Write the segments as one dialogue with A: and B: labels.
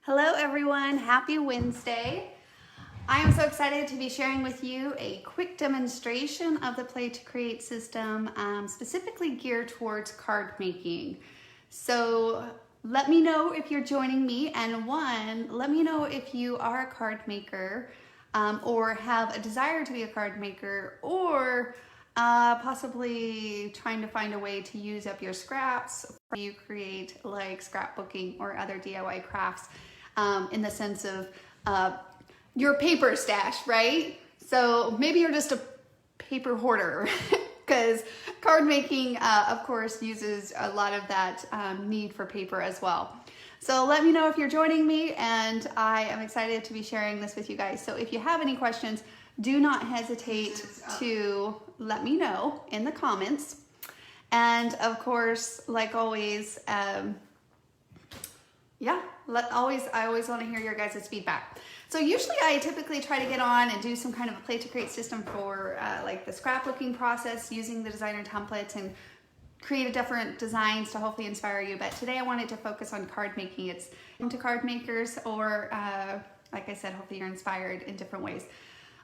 A: Hello everyone, happy Wednesday. I am so excited to be sharing with you a quick demonstration of the Play to Create system, specifically geared towards card making. So let me know if you're joining me, and let me know if you are a card maker or have a desire to be a card maker, or possibly trying to find a way to use up your scraps when you create like scrapbooking or other DIY crafts. In the sense of your paper stash, right? So maybe you're just a paper hoarder because card making, of course, uses a lot of that need for paper as well. So let me know if you're joining me, and I am excited to be sharing this with you guys. So if you have any questions, do not hesitate to let me know in the comments. And of course, like always, I always want to hear your guys' feedback. So usually I typically try to get on and do some kind of a Play to Create system for like the scrapbooking process, using the designer templates and create different designs to hopefully inspire you. But today I wanted to focus on card making. It's to card makers, or like I said, hopefully you're inspired in different ways.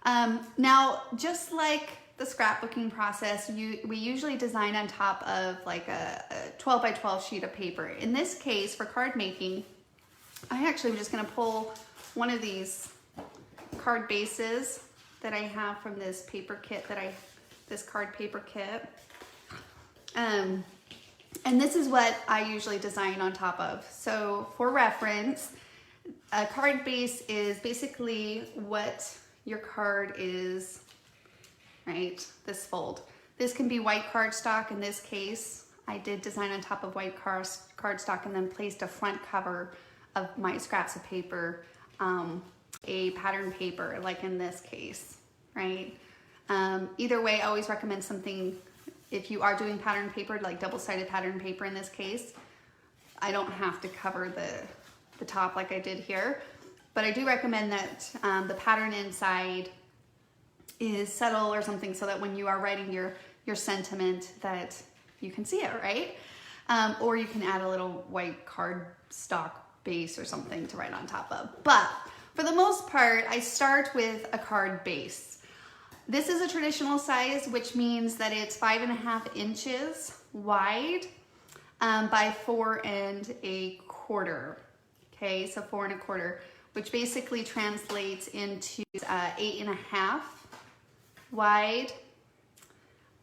A: Now, just like the scrapbooking process, we usually design on top of like a 12 by 12 sheet of paper. In this case, for card making, I actually am just going to pull one of these card bases that I have from this paper kit this card paper kit. And this is what I usually design on top of. So for reference, a card base is basically what your card is, right? This fold. This can be white cardstock. In this case, I did design on top of white cardstock and then placed a front cover of my scraps of paper, a pattern paper, like in this case, right? Either way, I always recommend something, if you are doing pattern paper, like double-sided pattern paper in this case. I don't have to cover the top like I did here, but I do recommend that the pattern inside is subtle or something, so that when you are writing your sentiment that you can see it, right? Or you can add a little white cardstock base or something to write on top of. But for the most part, I start with a card base. This is a traditional size, which means that it's 5.5 inches wide by 4 1/4. Okay, so 4 1/4, which basically translates into 8.5 wide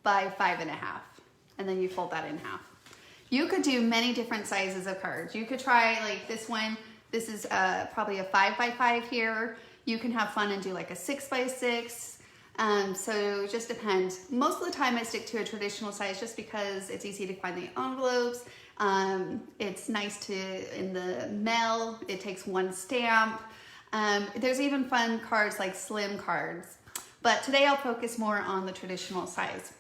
A: by 5.5, and then you fold that in half. You could do many different sizes of cards. You could try like this one. This is probably a 5 by 5 here. You can have fun and do like a 6 by 6. So it just depends. Most of the time I stick to a traditional size just because it's easy to find the envelopes. It's nice in the mail. It takes one stamp. There's even fun cards like slim cards. But today I'll focus more on the traditional size.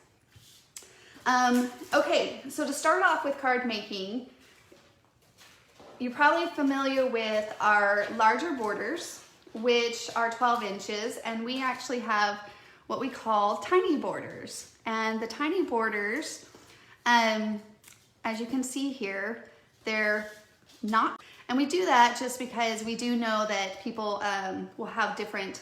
A: Okay, so to start off with card making, you're probably familiar with our larger borders, which are 12 inches, and we actually have what we call tiny borders. And the tiny borders, as you can see here, they're not, and we do that just because we do know that people will have different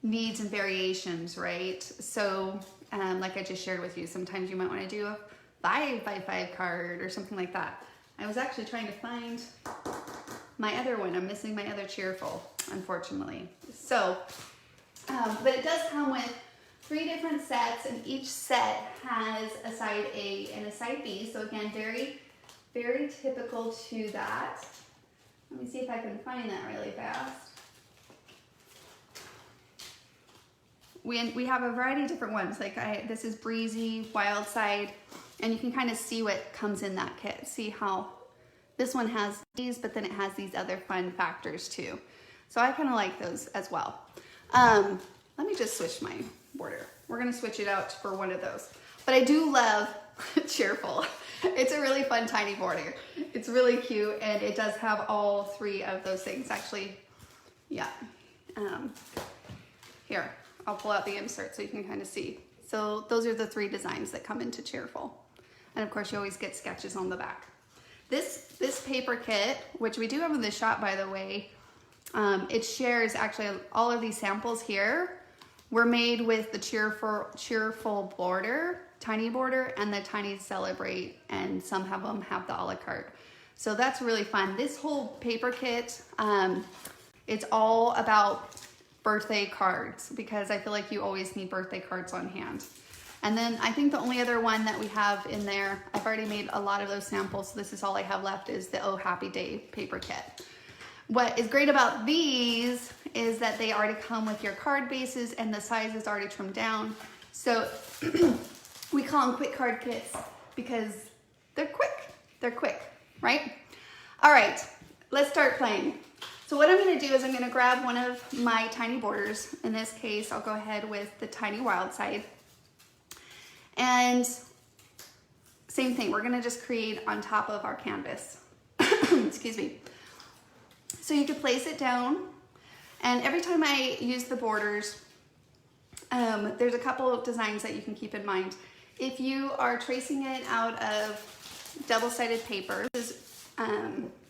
A: needs and variations, right? So like I just shared with you, sometimes you might want to do a 5 by 5 card or something like that. I was actually trying to find my other one. I'm missing my other cheerful, unfortunately. So, but it does come with 3 different sets, and each set has a side A and a side B. So again, very, very typical to that. Let me see if I can find that really fast. We have a variety of different ones. Like this is Breezy, Wild Side, and you can kind of see what comes in that kit. See how this one has these, but then it has these other fun factors too. So I kind of like those as well. Let me just switch my border. We're gonna switch it out for one of those. But I do love Cheerful. It's a really fun tiny border. It's really cute, and it does have all 3 of those things actually. Yeah. Here. I'll pull out the insert so you can kind of see. So those are the 3 designs that come into Cheerful. And of course you always get sketches on the back. This paper kit, which we do have in the shop by the way, It shares actually all of these samples here were made with the cheerful border, tiny border, and the tiny celebrate, and some of them have the a la carte. So that's really fun. This whole paper kit, it's all about birthday cards because I feel like you always need birthday cards on hand. And then I think the only other one that we have in there, I've already made a lot of those samples, so this is all I have left, is the Oh Happy Day paper kit. What is great about these is that they already come with your card bases and the size is already trimmed down. So we call them quick card kits because they're quick, right? All right, let's start playing. So what I'm gonna do is I'm gonna grab one of my tiny borders. In this case, I'll go ahead with the tiny wild side. And same thing, we're gonna just create on top of our canvas. Excuse me. So you can place it down, and every time I use the borders, there's a couple of designs that you can keep in mind. If you are tracing it out of double-sided paper, let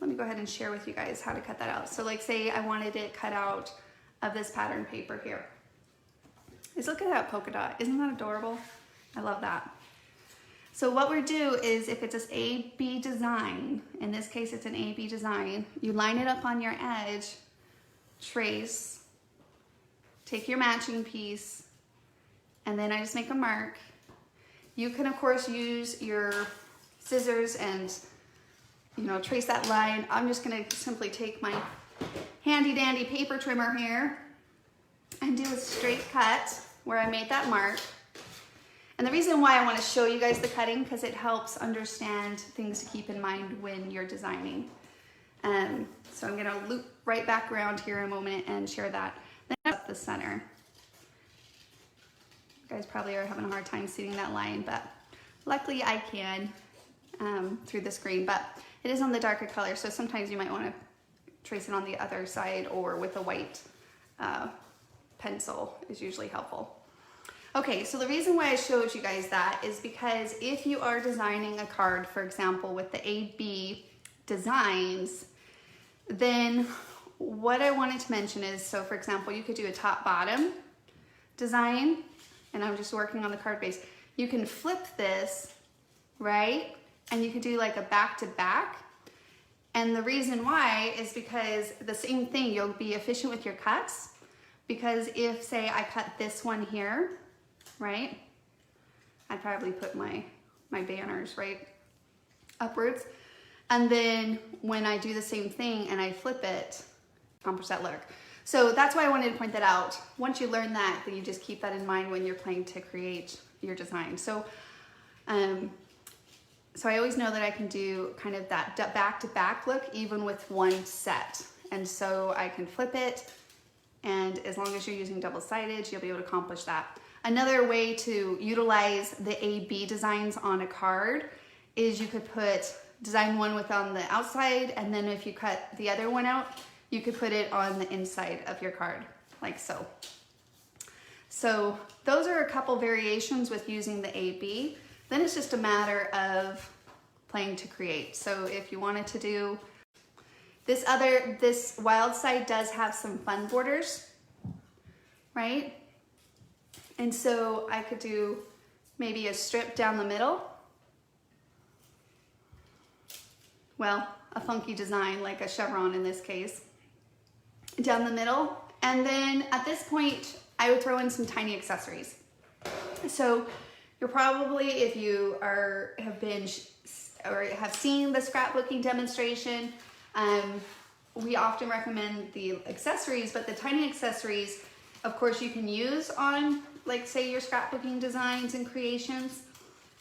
A: me go ahead and share with you guys how to cut that out. So like say I wanted it cut out of this pattern paper here. Just look at that polka dot, isn't that adorable? I love that. So what we do is if it's this A-B design, in this case it's an A-B design, you line it up on your edge, trace, take your matching piece, and then I just make a mark. You can of course use your scissors and trace that line. I'm just gonna simply take my handy dandy paper trimmer here and do a straight cut where I made that mark. And the reason why I want to show you guys the cutting, because it helps understand things to keep in mind when you're designing. So I'm going to loop right back around here in a moment and share that. Then up the center. You guys probably are having a hard time seeing that line, but luckily I can through the screen. But it is on the darker color, so sometimes you might want to trace it on the other side or with a white pencil is usually helpful. Okay, so the reason why I showed you guys that is because if you are designing a card, for example, with the A-B designs, then what I wanted to mention is, so for example, you could do a top-bottom design, and I'm just working on the card base. You can flip this, right? And you could do like a back-to-back. And the reason why is because the same thing, you'll be efficient with your cuts, because if, say, I cut this one here, right? I'd probably put my banners right upwards. And then when I do the same thing and I flip it, accomplish that look. So that's why I wanted to point that out. Once you learn that, then you just keep that in mind when you're planning to create your design. So, so I always know that I can do kind of that back-to-back look even with one set. And so I can flip it, and as long as you're using double-sided, you'll be able to accomplish that. Another way to utilize the A-B designs on a card is you could put design one with on the outside, and then if you cut the other one out, you could put it on the inside of your card, like so. So those are a couple variations with using the A-B. Then it's just a matter of playing to create. So if you wanted to do this wild side does have some fun borders, right? And so I could do maybe a strip down the middle. Well, a funky design like a chevron in this case. Down the middle. And then at this point, I would throw in some tiny accessories. So you're probably, if you have seen the scrapbooking demonstration, we often recommend the accessories, but the tiny accessories, of course, you can use on, like, say, your scrapbooking designs and creations,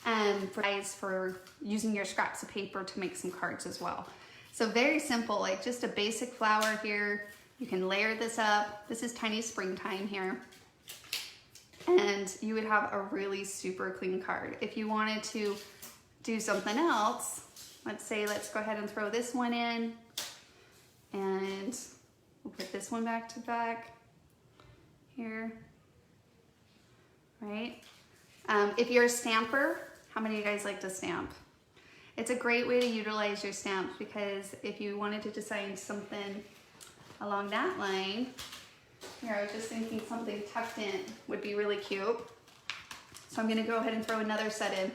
A: and for using your scraps of paper to make some cards as well. So very simple, like just a basic flower here. You can layer this up. This is tiny springtime here. And you would have a really super clean card. If you wanted to do something else, let's go ahead and throw this one in, and we'll put this one back to back here, right? If you're a stamper, how many of you guys like to stamp? It's a great way to utilize your stamps, because if you wanted to design something, along that line, here I was just thinking something tucked in would be really cute. So I'm gonna go ahead and throw another set in.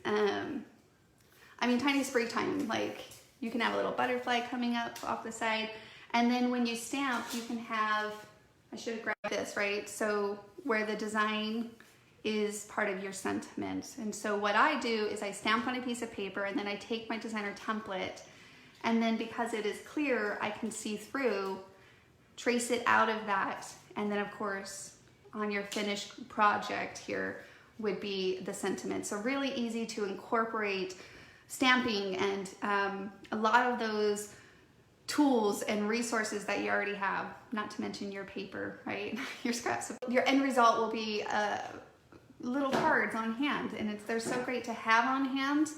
A: I mean, tiny springtime, like you can have a little butterfly coming up off the side. And then when you stamp, you can have, I should have grabbed this, right? So where the design is part of your sentiment. And so what I do is I stamp on a piece of paper and then I take my designer template, and then because it is clear, I can see through, trace it out of that. And then of course, on your finished project here would be the sentiment. So really easy to incorporate stamping and a lot of those tools and resources that you already have, not to mention your paper, right? Your scraps. Your end result will be little cards on hand, and they're so great to have on hand.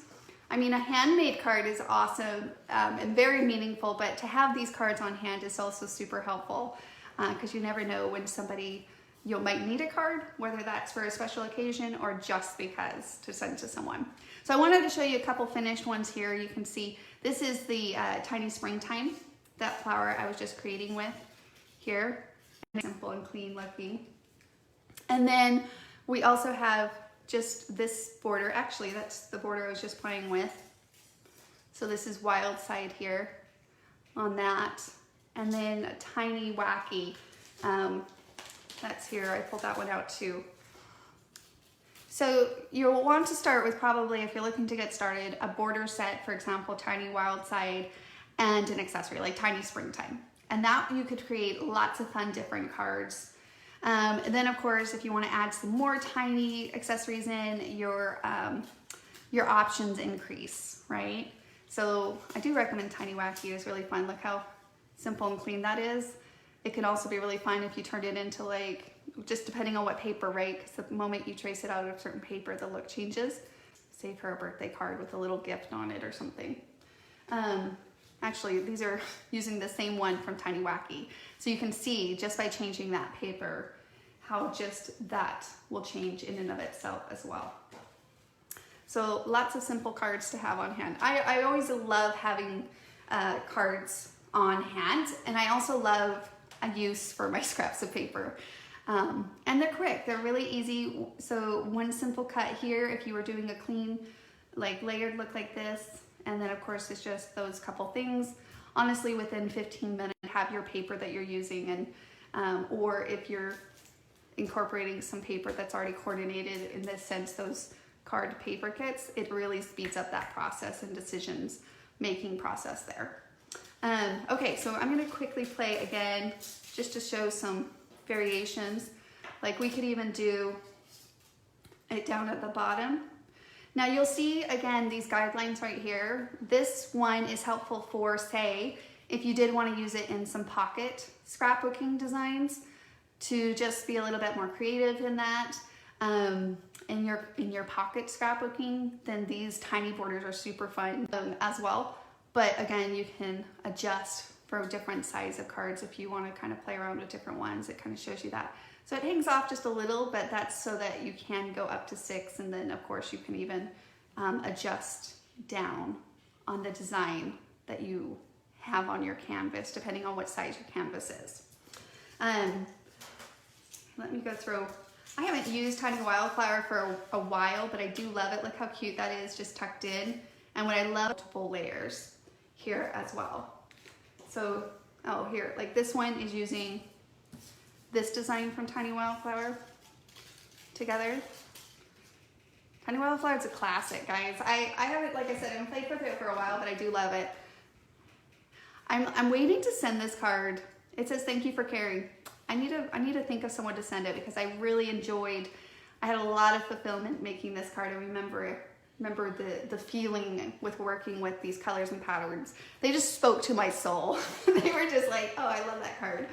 A: I mean, a handmade card is awesome and very meaningful, but to have these cards on hand is also super helpful because you never know when somebody, you might need a card, whether that's for a special occasion or just because to send to someone. So I wanted to show you a couple finished ones here. You can see this is the Tiny Springtime, that flower I was just creating with here. Simple and clean looking. And then we also have just this border. Actually, that's the border I was just playing with. So this is Wild Side here on that. And then a tiny wacky, that's here. I pulled that one out too. So you'll want to start with probably, if you're looking to get started, a border set, for example, Tiny Wild Side, and an accessory like Tiny Springtime. And that you could create lots of fun different cards. And then of course, if you want to add some more tiny accessories in, your options increase, right? So I do recommend Tiny Wacky. It's really fun. Look how simple and clean that is. It can also be really fun if you turned it into like, just depending on what paper, right? Because the moment you trace it out of a certain paper, the look changes. Save her a birthday card with a little gift on it or something. Actually, these are using the same one from Tiny Wacky. So you can see just by changing that paper, how just that will change in and of itself as well. So lots of simple cards to have on hand. I always love having cards on hand, and I also love a use for my scraps of paper. And they're quick, they're really easy. So one simple cut here, if you were doing a clean, like layered look like this, and then of course it's just those couple things. Honestly, within 15 minutes, have your paper that you're using, and or if you're incorporating some paper that's already coordinated in this sense, those card paper kits, it really speeds up that process and decisions making process there. Okay, so I'm gonna quickly play again, just to show some variations. Like we could even do it down at the bottom. Now you'll see again these guidelines right here. This one is helpful for, say, if you did want to use it in some pocket scrapbooking designs, to just be a little bit more creative in that. In your pocket scrapbooking, then these tiny borders are super fun as well. But again, you can adjust for different size of cards if you want to kind of play around with different ones. It kind of shows you that. So it hangs off just a little, but that's so that you can go up to 6, and then of course you can even adjust down on the design that you have on your canvas, depending on what size your canvas is. Let me go through. I haven't used Tiny Wildflower for a while, but I do love it. Look how cute that is, just tucked in. And what I love, multiple layers here as well. So, oh, here, like this one is using this design from Tiny Wildflower together. Tiny Wildflower is a classic, guys. I haven't, like I said, I haven't played with it for a while, but I do love it. I'm waiting to send this card. It says, "Thank you for caring." I need to think of someone to send it because I really enjoyed, I had a lot of fulfillment making this card. I remember the feeling with working with these colors and patterns. They just spoke to my soul. They were just like, oh, I love that card.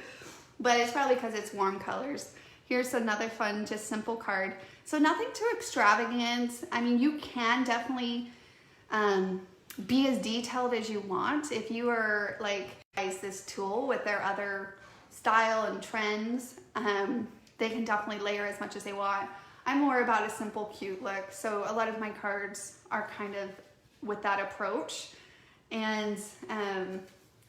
A: But it's probably because it's warm colors. Here's another fun, just simple card. So nothing too extravagant. I mean, you can definitely be as detailed as you want. If you are like, this tool with their other style and trends, they can definitely layer as much as they want. I'm more about a simple, cute look. So a lot of my cards are kind of with that approach. And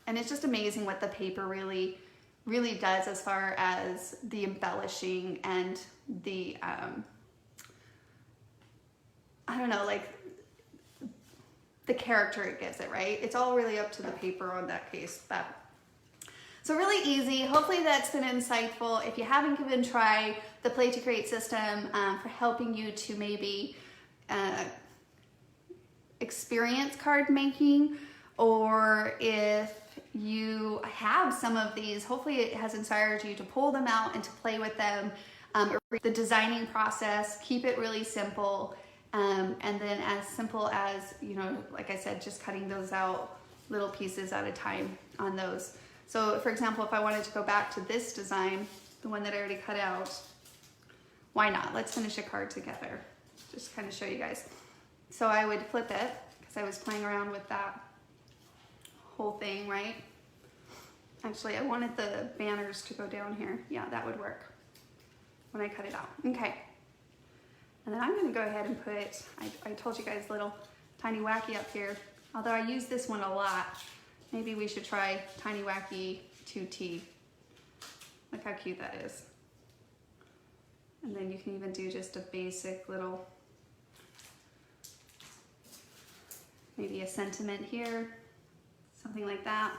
A: And it's just amazing what the paper really does as far as the embellishing and the, I don't know, like the character it gives it, right? It's all really up to the paper on that case. So really easy. Hopefully that's been insightful. If you haven't given a try the Play to Create system for helping you to maybe experience card making, or if you have some of these, hopefully it has inspired you to pull them out and to play with them. The designing process, keep it really simple. And then as simple as, you know, like I said, just cutting those out little pieces at a time on those. So for example, if I wanted to go back to this design, the one that I already cut out, why not? Let's finish a card together. Just kind of show you guys. So I would flip it, because I was playing around with that whole thing, right? Actually, I wanted the banners to go down here. Yeah, that would work when I cut it out. Okay. And then I'm gonna go ahead and put, I told you guys, little Tiny Wacky up here. Although I use this one a lot, maybe we should try Tiny Wacky 2T. Look how cute that is. And then you can even do just a basic little, maybe a sentiment here, something like that,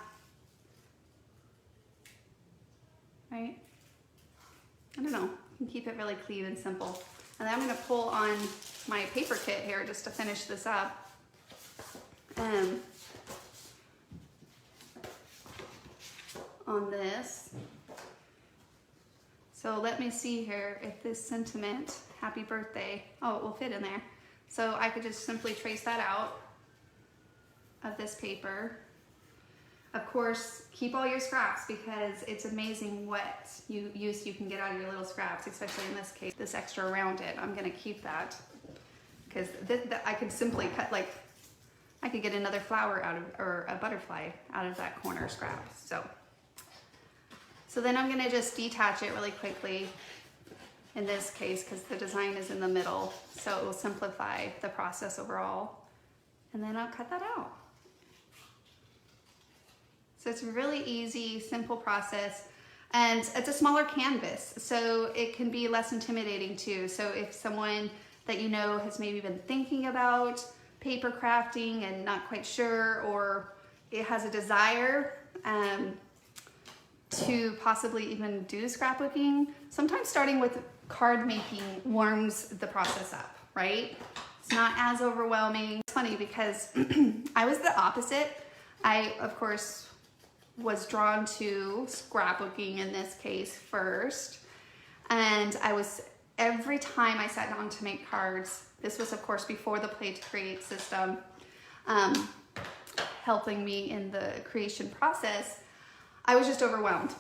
A: right? I don't know, you can keep it really clean and simple. And then I'm gonna pull on my paper kit here just to finish this up. On this. So let me see here if this sentiment, happy birthday, oh, it will fit in there. So I could just simply trace that out of this paper. Of course, keep all your scraps, because it's amazing what use you can get out of your little scraps, especially in this case, this extra around it. I'm gonna keep that, because I could simply cut, like, I could get another flower out of, or a butterfly out of that corner scrap. So then I'm gonna just detach it really quickly in this case, because the design is in the middle, so it will simplify the process overall. And then I'll cut that out. So it's a really easy, simple process, and it's a smaller canvas, so it can be less intimidating too. So if someone that you know has maybe been thinking about paper crafting and not quite sure, or it has a desire to possibly even do scrapbooking, sometimes starting with card making warms the process up, right? It's not as overwhelming. It's funny because I was the opposite. I, of course, was drawn to scrapbooking in this case first. And I was, every time I sat down to make cards, this was of course before the Play to Create system, helping me in the creation process, I was just overwhelmed.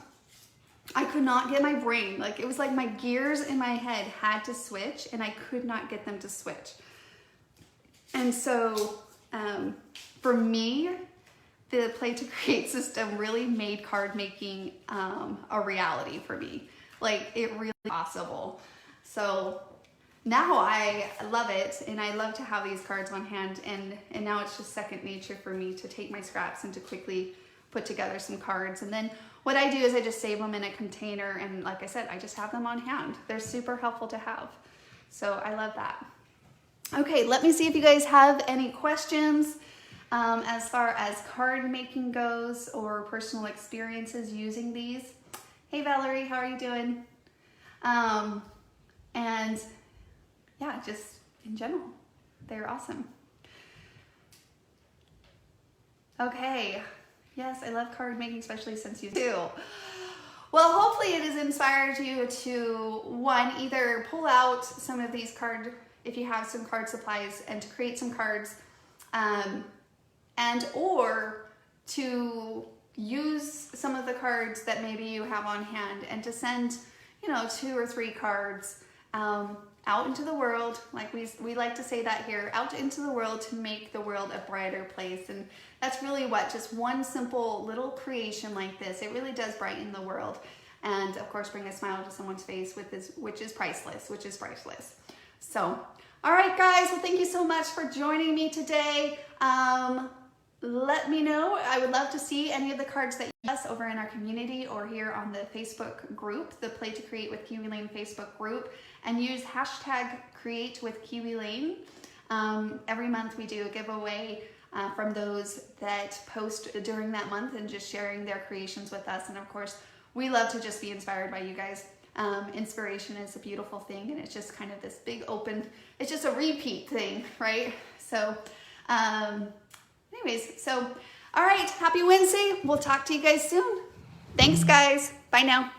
A: I could not get my brain, like it was like my gears in my head had to switch and I could not get them to switch. And so for me, the Play to Create system really made card making a reality for me. Like it really possible. So now I love it, and I love to have these cards on hand, and now it's just second nature for me to take my scraps and to quickly put together some cards. And then what I do is I just save them in a container, and like I said, I just have them on hand. They're super helpful to have. So I love that. Okay, let me see if you guys have any questions as far as card making goes, or personal experiences using these. Hey Valerie, how are you doing? And yeah, just in general, they're awesome. Okay, yes, I love card making, especially since you do. Well, hopefully it has inspired you to, one, either pull out some of these if you have some card supplies, and to create some cards, and or to use some of the cards that maybe you have on hand and to send, 2 or 3 cards out into the world, like we like to say that here, out into the world to make the world a brighter place. And that's really what just one simple little creation like this, it really does brighten the world, and of course bring a smile to someone's face which is priceless. So all right guys, well thank you so much for joining me today. let me know. I would love to see any of the cards that you us over in our community or here on the Facebook group, the Play to Create with Kiwi Lane Facebook group, and use hashtag Create with Kiwi Lane. Every month we do a giveaway from those that post during that month and just sharing their creations with us. And of course, we love to just be inspired by you guys. Inspiration is a beautiful thing, and it's just kind of this big open, it's just a repeat thing, right? So, anyways, so, all right, happy Wednesday. We'll talk to you guys soon. Thanks, guys. Bye now.